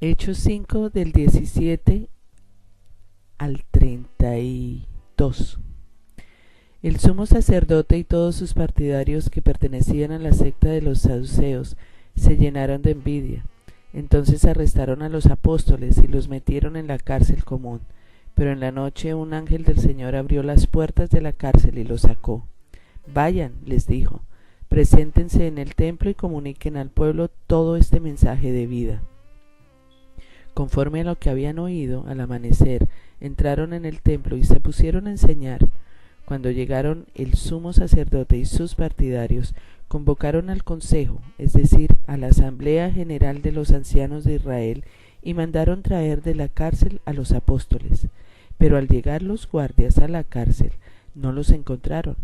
Hechos 5 del 17 al 32. El sumo sacerdote y todos sus partidarios que pertenecían a la secta de los saduceos se llenaron de envidia. Entonces arrestaron a los apóstoles y los metieron en la cárcel común. Pero en la noche un ángel del Señor abrió las puertas de la cárcel y los sacó. Vayan, les dijo, preséntense en el templo y comuniquen al pueblo todo este mensaje de vida. Conforme a lo que habían oído, al amanecer, entraron en el templo y se pusieron a enseñar. Cuando llegaron el sumo sacerdote y sus partidarios, convocaron al consejo, es decir, a la asamblea general de los ancianos de Israel, y mandaron traer de la cárcel a los apóstoles. Pero al llegar los guardias a la cárcel, no los encontraron,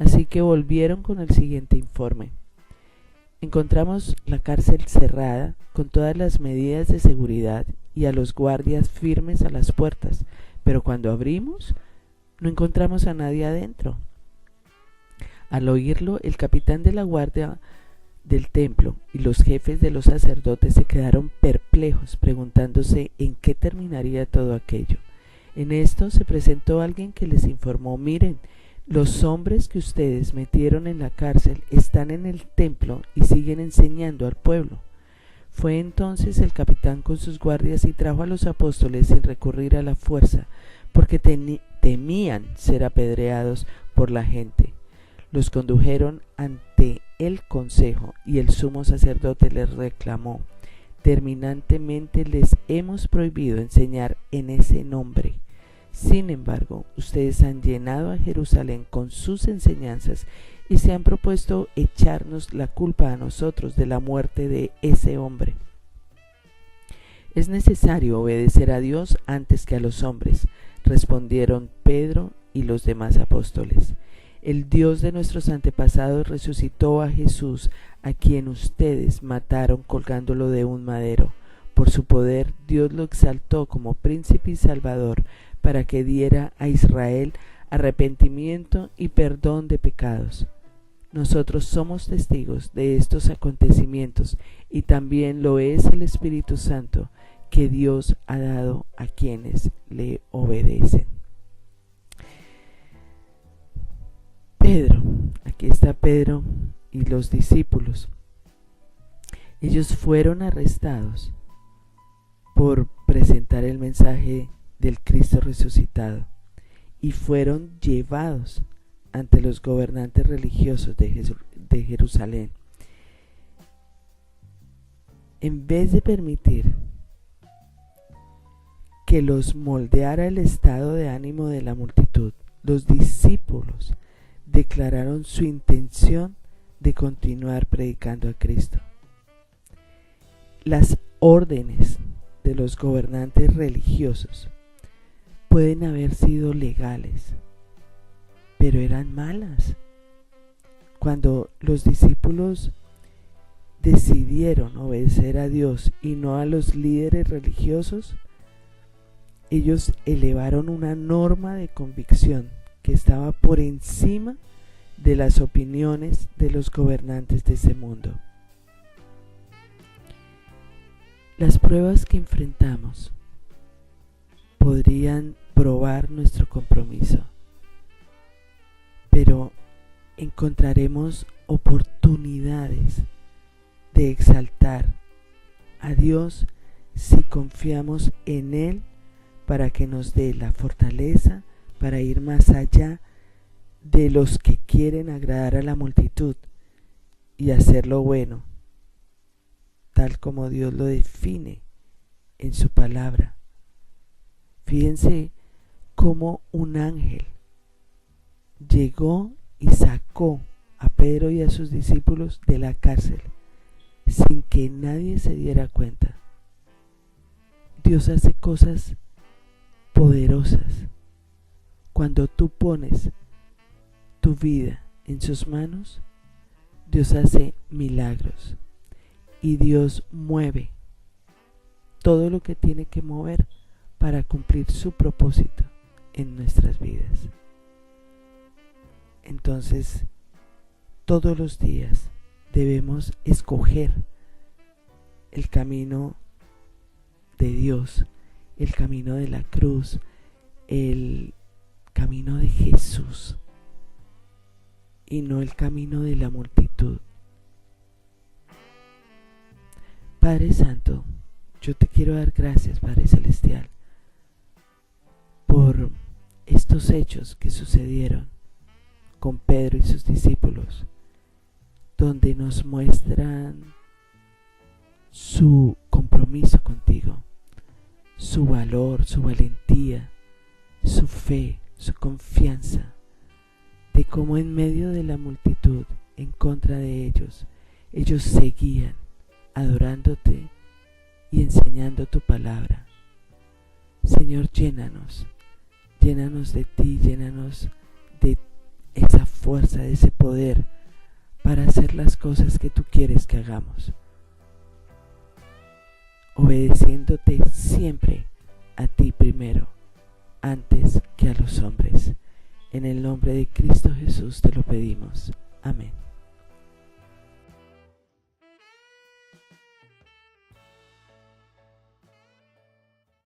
así que volvieron con el siguiente informe. Encontramos la cárcel cerrada, con todas las medidas de seguridad, y a los guardias firmes a las puertas, pero cuando abrimos, no encontramos a nadie adentro. Al oírlo, el capitán de la guardia del templo y los jefes de los sacerdotes se quedaron perplejos, preguntándose en qué terminaría todo aquello. En esto se presentó alguien que les informó: miren, los hombres que ustedes metieron en la cárcel están en el templo y siguen enseñando al pueblo. Fue entonces el capitán con sus guardias y trajo a los apóstoles sin recurrir a la fuerza, porque temían ser apedreados por la gente. Los condujeron ante el consejo y el sumo sacerdote les reclamó: terminantemente les hemos prohibido enseñar en ese nombre. Sin embargo, ustedes han llenado a Jerusalén con sus enseñanzas y se han propuesto echarnos la culpa a nosotros de la muerte de ese hombre. Es necesario obedecer a Dios antes que a los hombres, respondieron Pedro y los demás apóstoles. El Dios de nuestros antepasados resucitó a Jesús, a quien ustedes mataron colgándolo de un madero. Por su poder, Dios lo exaltó como príncipe y salvador, para que diera a Israel arrepentimiento y perdón de pecados. Nosotros somos testigos de estos acontecimientos, y también lo es el Espíritu Santo que Dios ha dado a quienes le obedecen. Pedro, aquí está Pedro y los discípulos. Ellos fueron arrestados por presentar el mensaje del Cristo resucitado y fueron llevados ante los gobernantes religiosos de Jerusalén. En vez de permitir que los moldeara el estado de ánimo de la multitud, los discípulos declararon su intención de continuar predicando a Cristo. Las órdenes de los gobernantes religiosos pueden haber sido legales, pero eran malas. Cuando los discípulos decidieron obedecer a Dios y no a los líderes religiosos, ellos elevaron una norma de convicción que estaba por encima de las opiniones de los gobernantes de ese mundo. Las pruebas que enfrentamos podrían probar nuestro compromiso, pero encontraremos oportunidades de exaltar a Dios si confiamos en Él para que nos dé la fortaleza para ir más allá de los que quieren agradar a la multitud y hacer lo bueno, tal como Dios lo define en su palabra. Fíjense cómo un ángel llegó y sacó a Pedro y a sus discípulos de la cárcel sin que nadie se diera cuenta. Dios hace cosas poderosas cuando tú pones tu vida en sus manos. Dios hace milagros y Dios mueve todo lo que tiene que mover para cumplir su propósito en nuestras vidas. Entonces, todos los días debemos escoger el camino de Dios, el camino de la cruz, el camino de Jesús y no el camino de la multitud. Padre Santo, yo te quiero dar gracias, Padre Celestial, por estos hechos que sucedieron con Pedro y sus discípulos, donde nos muestran su compromiso contigo, su valor, su valentía, su fe, su confianza, de cómo en medio de la multitud, en contra de ellos seguían adorándote y enseñando tu palabra. Señor, llénanos de ti, llénanos de esa fuerza, de ese poder para hacer las cosas que tú quieres que hagamos, obedeciéndote siempre a ti primero, antes que a los hombres. En el nombre de Cristo Jesús te lo pedimos. Amén.